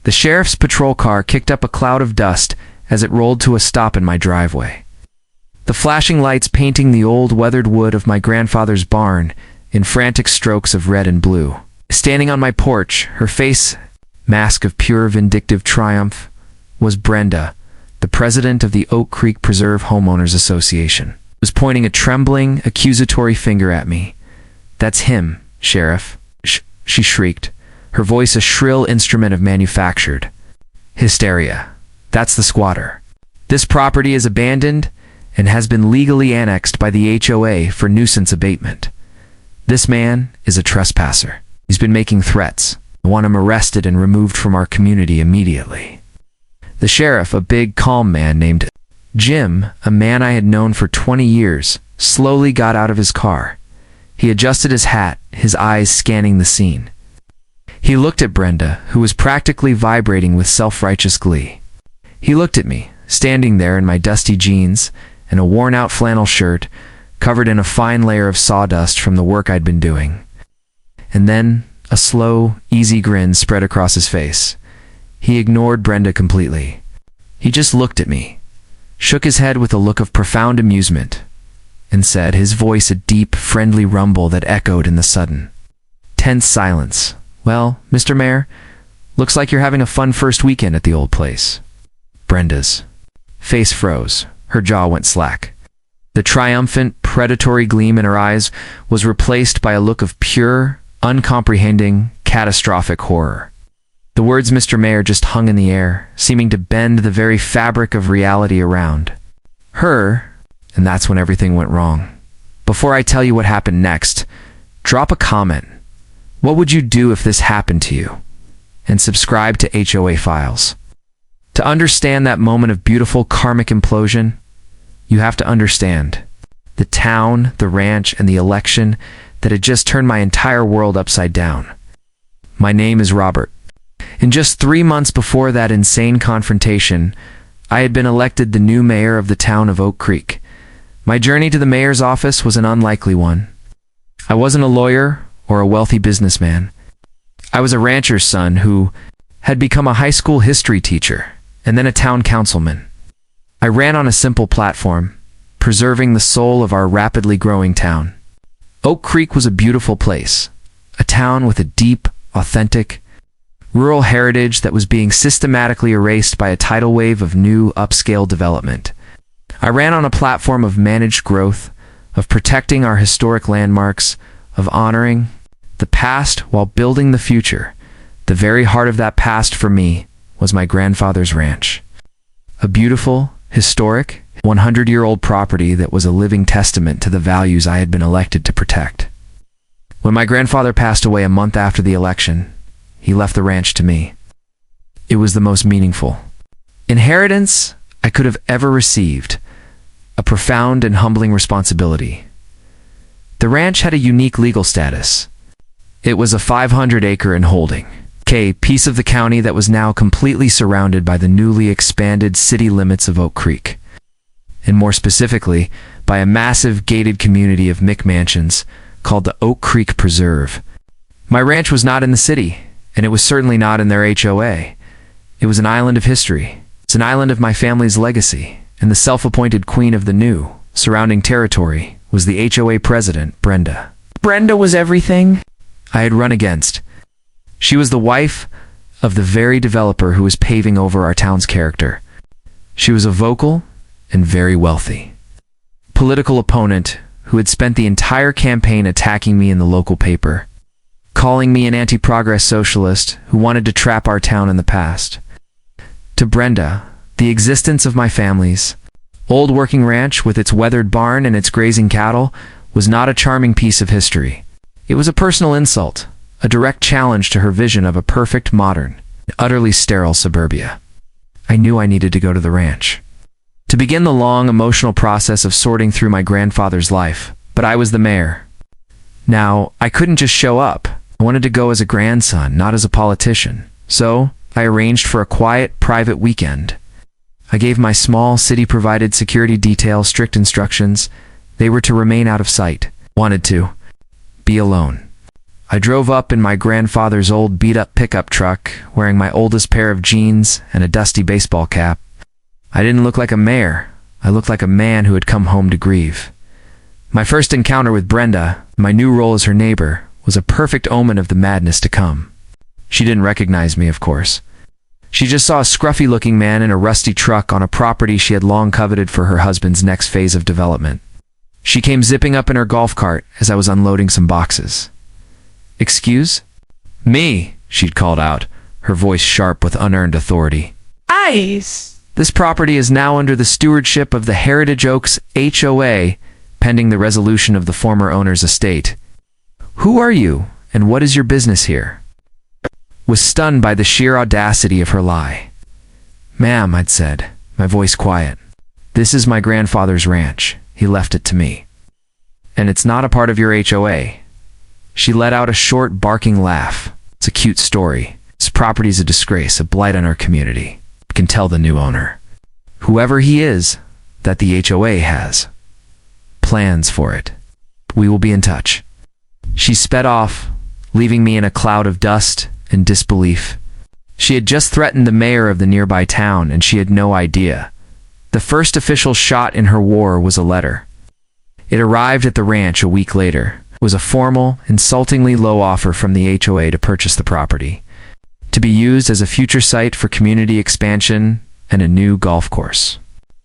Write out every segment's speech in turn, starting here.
The sheriff's patrol car kicked up a cloud of dust as it rolled to a stop in my driveway. The flashing lights painting the old weathered wood of my grandfather's barn in frantic strokes of red and blue. Standing on my porch, her face mask of pure vindictive triumph, was Brenda, the president of the Oak Creek Preserve Homeowners Association. Was pointing a trembling, accusatory finger at me. "That's him, Sheriff," she shrieked, her voice a shrill instrument of manufactured hysteria. "That's the squatter. This property is abandoned and has been legally annexed by the HOA for nuisance abatement. This man is a trespasser. He's been making threats. I want him arrested and removed from our community immediately." The sheriff, a big, calm man named Jim, a man I had known for 20 years, slowly got out of his car. He adjusted his hat, his eyes scanning the scene. He looked at Brenda, who was practically vibrating with self-righteous glee. He looked at me, standing there in my dusty jeans and a worn-out flannel shirt, covered in a fine layer of sawdust from the work I'd been doing. And then a slow, easy grin spread across his face. He ignored Brenda completely. He just looked at me, shook his head with a look of profound amusement, and said, his voice a deep, friendly rumble that echoed in the sudden, tense silence, "Well, Mr. Mayor, looks like you're having a fun first weekend at the old place." Brenda's face froze. Her jaw went slack. The triumphant, predatory gleam in her eyes was replaced by a look of pure, uncomprehending, catastrophic horror. The words "Mr. Mayor" just hung in the air, seeming to bend the very fabric of reality around her, and that's when everything went wrong. Before I tell you what happened next, drop a comment. What would you do if this happened to you? And subscribe to HOA Files. To understand that moment of beautiful karmic implosion, you have to understand the town, the ranch, and the election that had just turned my entire world upside down. My name is Robert. In just 3 months before that insane confrontation, I had been elected the new mayor of the town of Oak Creek. My journey to the mayor's office was an unlikely one. I wasn't a lawyer or a wealthy businessman. I was a rancher's son who had become a high school history teacher and then a town councilman. I ran on a simple platform, preserving the soul of our rapidly growing town. Oak Creek was a beautiful place, a town with a deep, authentic, rural heritage that was being systematically erased by a tidal wave of new, upscale development. I ran on a platform of managed growth, of protecting our historic landmarks, of honoring the past while building the future. The very heart of that past for me was my grandfather's ranch. A beautiful, historic, 100-year-old property that was a living testament to the values I had been elected to protect. When my grandfather passed away a month after the election, he left the ranch to me. It was the most meaningful inheritance I could have ever received, a profound and humbling responsibility. The ranch had a unique legal status. It was a 500-acre and holding piece of the county that was now completely surrounded by the newly expanded city limits of Oak Creek, and more specifically, by a massive gated community of McMansions called the Oak Creek Preserve. My ranch was not in the city, and it was certainly not in their HOA. It was an island of history. It's an island of my family's legacy, and the self-appointed queen of the new, surrounding territory was the HOA president, Brenda. Brenda was everything I had run against. She was the wife of the very developer who was paving over our town's character. She was a vocal and very wealthy political opponent who had spent the entire campaign attacking me in the local paper, calling me an anti-progress socialist who wanted to trap our town in the past. To Brenda, the existence of my family's old working ranch with its weathered barn and its grazing cattle was not a charming piece of history. It was a personal insult, a direct challenge to her vision of a perfect, modern, utterly sterile suburbia. I knew I needed to go to the ranch to begin the long, emotional process of sorting through my grandfather's life, but I was the mayor. Now, I couldn't just show up. I wanted to go as a grandson, not as a politician. So, I arranged for a quiet, private weekend. I gave my small, city-provided security detail strict instructions. They were to remain out of sight. Wanted to be alone. I drove up in my grandfather's old beat-up pickup truck, wearing my oldest pair of jeans and a dusty baseball cap. I didn't look like a mayor. I looked like a man who had come home to grieve. My first encounter with Brenda, my new role as her neighbor, was a perfect omen of the madness to come. She didn't recognize me, of course. She just saw a scruffy-looking man in a rusty truck on a property she had long coveted for her husband's next phase of development. She came zipping up in her golf cart as I was unloading some boxes. "Excuse?" "Me," she'd called out, her voice sharp with unearned authority. "Ice." "This property is now under the stewardship of the Heritage Oaks HOA, pending the resolution of the former owner's estate. Who are you, and what is your business here?" Was stunned by the sheer audacity of her lie. "Ma'am," I'd said, my voice quiet, "this is my grandfather's ranch. He left it to me. And it's not a part of your HOA. She let out a short, barking laugh. "It's a cute story. This property's a disgrace, a blight on our community. I can tell the new owner, whoever he is, that the HOA has plans for it. We will be in touch." She sped off, leaving me in a cloud of dust and disbelief. She had just threatened the mayor of the nearby town, and she had no idea. The first official shot in her war was a letter. It arrived at the ranch a week later. It was a formal, insultingly low offer from the HOA to purchase the property, to be used as a future site for community expansion and a new golf course.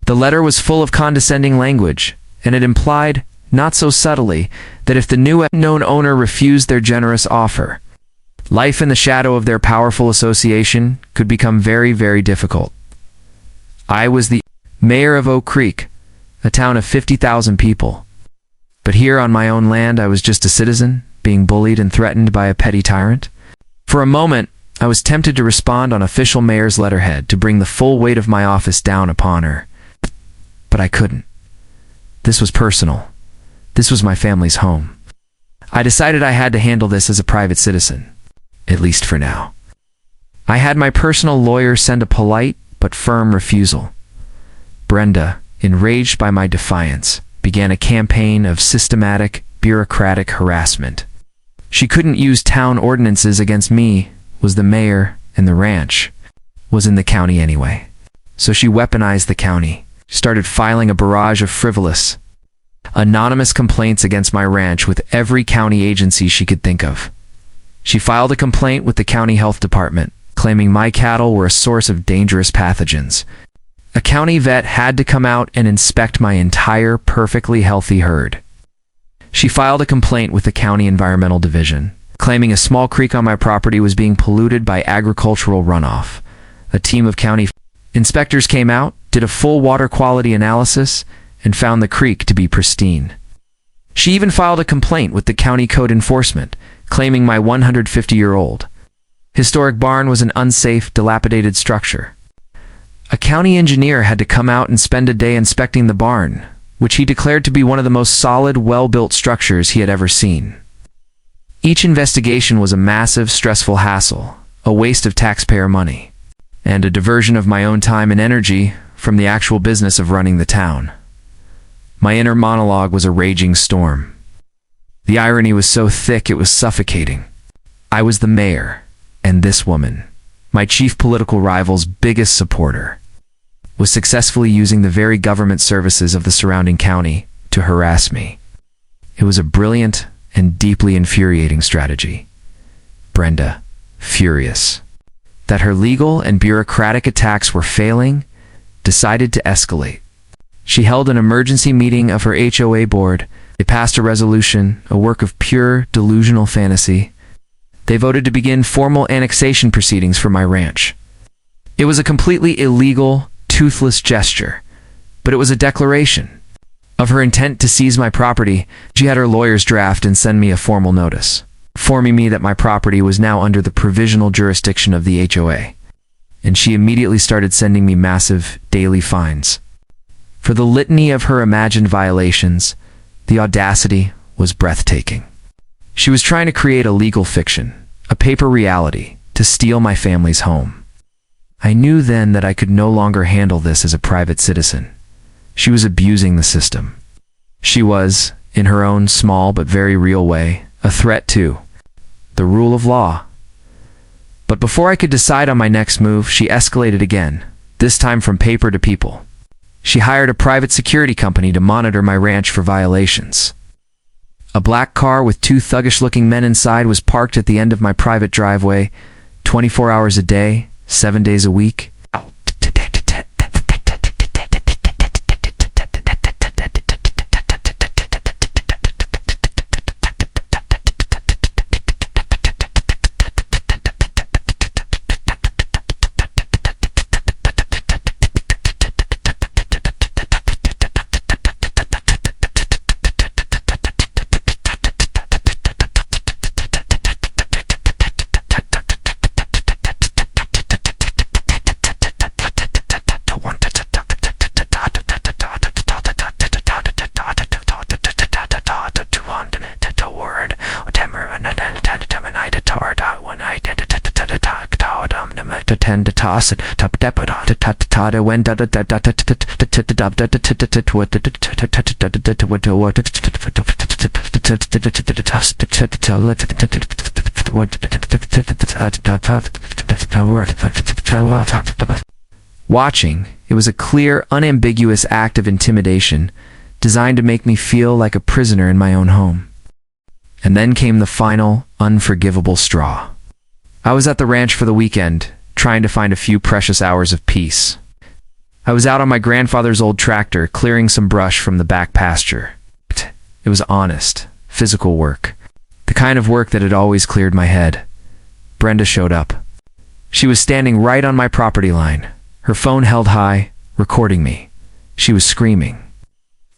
The letter was full of condescending language, and it implied, not so subtly, that if the new unknown owner refused their generous offer, life in the shadow of their powerful association could become very, very difficult. I was the mayor of Oak Creek, a town of 50,000 people. But here on my own land, I was just a citizen, being bullied and threatened by a petty tyrant. For a moment, I was tempted to respond on official mayor's letterhead to bring the full weight of my office down upon her. But I couldn't. This was personal. This was my family's home. I decided I had to handle this as a private citizen, at least for now. I had my personal lawyer send a polite but firm refusal. Brenda, enraged by my defiance, began a campaign of systematic, bureaucratic harassment. She couldn't use town ordinances against me, was the mayor, and the ranch was in the county anyway. So she weaponized the county, started filing a barrage of frivolous, anonymous complaints against my ranch with every county agency she could think of. She filed a complaint with the county health department, claiming my cattle were a source of dangerous pathogens. A county vet had to come out and inspect my entire perfectly healthy herd. She filed a complaint with the county environmental division, claiming a small creek on my property was being polluted by agricultural runoff. A team of county inspectors came out, did a full water quality analysis, and found the creek to be pristine. She even filed a complaint with the county code enforcement, claiming my 150-year-old historic barn was an unsafe, dilapidated structure. A county engineer had to come out and spend a day inspecting the barn, which he declared to be one of the most solid, well-built structures he had ever seen. Each investigation was a massive, stressful hassle, a waste of taxpayer money, and a diversion of my own time and energy from the actual business of running the town. My inner monologue was a raging storm. The irony was so thick it was suffocating. I was the mayor, and this woman, my chief political rival's biggest supporter, was successfully using the very government services of the surrounding county to harass me. It was a brilliant and deeply infuriating strategy. Brenda, furious that her legal and bureaucratic attacks were failing, decided to escalate. She held an emergency meeting of her HOA board. They passed a resolution, a work of pure, delusional fantasy. They voted to begin formal annexation proceedings for my ranch. It was a completely illegal, toothless gesture, but it was a declaration of her intent to seize my property. She had her lawyers draft and send me a formal notice, informing me that my property was now under the provisional jurisdiction of the HOA, and she immediately started sending me massive daily fines. For the litany of her imagined violations, the audacity was breathtaking. She was trying to create a legal fiction, a paper reality, to steal my family's home. I knew then that I could no longer handle this as a private citizen. She was abusing the system. She was, in her own small but very real way, a threat too. the rule of law. But before I could decide on my next move, she escalated again, this time from paper to people. She hired a private security company to monitor my ranch for violations. A black car with 2 thuggish-looking men inside was parked at the end of my private driveway, 24 hours a day, 7 days a week. Tend to toss it, top depot, when watching, it was a clear, unambiguous act of intimidation designed to make me feel like a prisoner in my own home. And then came the final, unforgivable straw. I was at the ranch for the weekend, trying to find a few precious hours of peace. I was out on my grandfather's old tractor, clearing some brush from the back pasture. It was honest, physical work. The kind of work that had always cleared my head. Brenda showed up. She was standing right on my property line, her phone held high, recording me. She was screaming,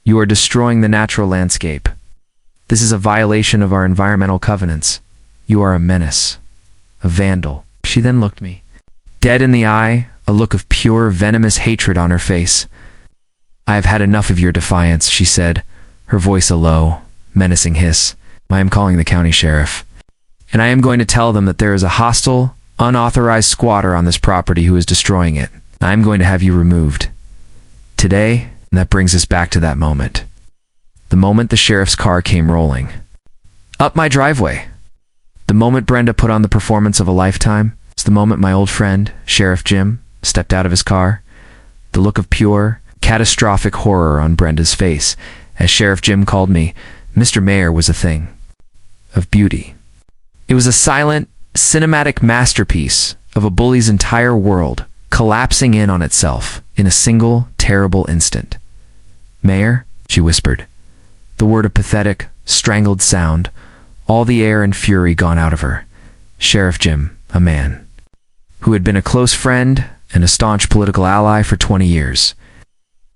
"You are destroying the natural landscape. This is a violation of our environmental covenants. You are a menace, a vandal." She then looked me dead in the eye, a look of pure, venomous hatred on her face. "I have had enough of your defiance," she said, her voice a low, menacing hiss. "I am calling the county sheriff, and I am going to tell them that there is a hostile, unauthorized squatter on this property who is destroying it. I am going to have you removed. Today," and that brings us back to that moment. The moment the sheriff's car came rolling up my driveway. The moment Brenda put on the performance of a lifetime. It's the moment my old friend, Sheriff Jim, stepped out of his car. The look of pure, catastrophic horror on Brenda's face as Sheriff Jim called me Mr. Mayor was a thing of beauty. It was a silent, cinematic masterpiece of a bully's entire world collapsing in on itself in a single, terrible instant. "Mayor?" she whispered. The word a pathetic, strangled sound, all the air and fury gone out of her. Sheriff Jim, a man who had been a close friend and a staunch political ally for 20 years,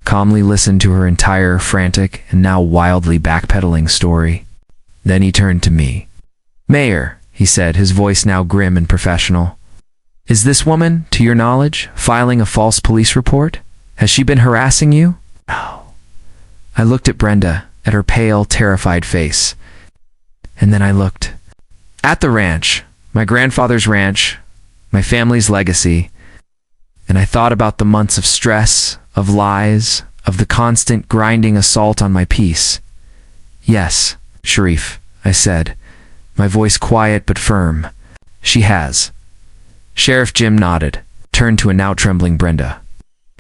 calmly listened to her entire frantic and now wildly backpedaling story. Then he turned to me. "Mayor," he said, his voice now grim and professional, "is this woman, to your knowledge, filing a false police report? Has she been harassing you?" "No." I looked at Brenda, at her pale, terrified face. And then I looked at the ranch, my grandfather's ranch, my family's legacy, and I thought about the months of stress, of lies, of the constant grinding assault on my peace. "Yes, Sharif," I said, my voice quiet but firm. "She has." Sheriff Jim nodded, turned to a now trembling Brenda.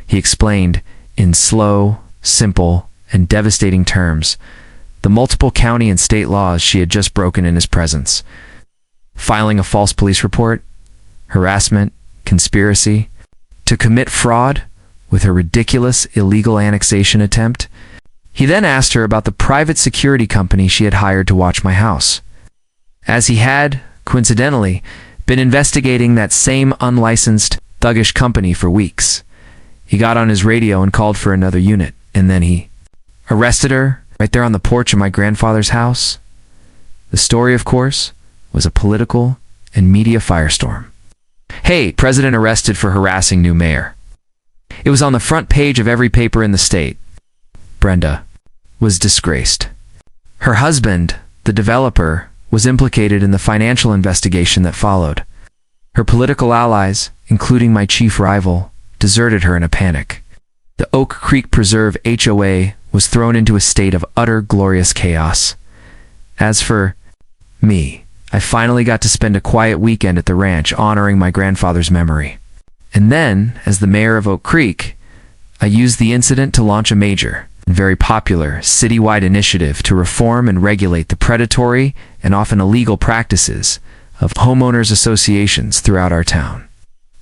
He explained, in slow, simple, and devastating terms, the multiple county and state laws she had just broken in his presence. Filing a false police report, harassment, conspiracy, to commit fraud with her ridiculous illegal annexation attempt. He then asked her about the private security company she had hired to watch my house, as he had, coincidentally, been investigating that same unlicensed, thuggish company for weeks. He got on his radio and called for another unit, and then he arrested her right there on the porch of my grandfather's house. The story, of course, was a political and media firestorm. "Hey, president arrested for harassing new mayor." It was on the front page of every paper in the state. Brenda was disgraced. Her husband, the developer, was implicated in the financial investigation that followed. Her political allies, including my chief rival, deserted her in a panic. The Oak Creek Preserve HOA was thrown into a state of utter glorious chaos. As for me, I finally got to spend a quiet weekend at the ranch honoring my grandfather's memory. And then, as the mayor of Oak Creek, I used the incident to launch a major, very popular, citywide initiative to reform and regulate the predatory and often illegal practices of homeowners associations throughout our town.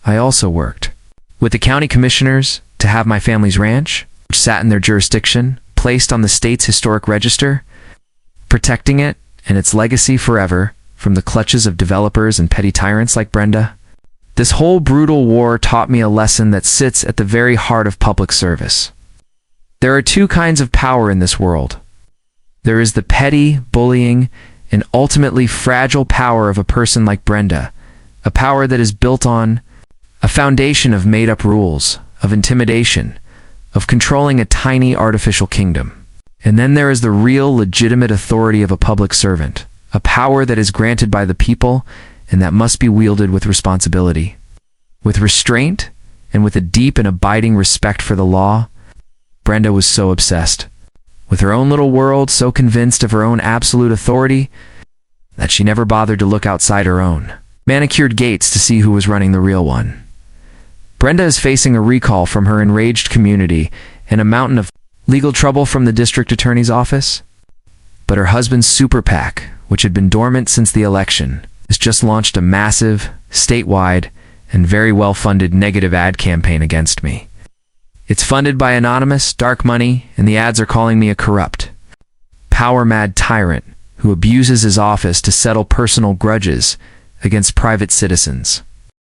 I also worked with the county commissioners to have my family's ranch, which sat in their jurisdiction, placed on the state's historic register, protecting it and its legacy forever from the clutches of developers and petty tyrants like Brenda. This whole brutal war taught me a lesson that sits at the very heart of public service. There are two kinds of power in this world. There is the petty, bullying, and ultimately fragile power of a person like Brenda, a power that is built on a foundation of made-up rules, of intimidation, of controlling a tiny artificial kingdom. And then there is the real, legitimate authority of a public servant, a power that is granted by the people and that must be wielded with responsibility, with restraint, and with a deep and abiding respect for the law. Brenda was so obsessed with her own little world, so convinced of her own absolute authority, that she never bothered to look outside her own manicured gates to see who was running the real one. Brenda is facing a recall from her enraged community and a mountain of legal trouble from the district attorney's office. But her husband's super PAC, which had been dormant since the election, has just launched a massive, statewide, and very well-funded negative ad campaign against me. It's funded by anonymous, dark money, and the ads are calling me a corrupt, power-mad tyrant who abuses his office to settle personal grudges against private citizens.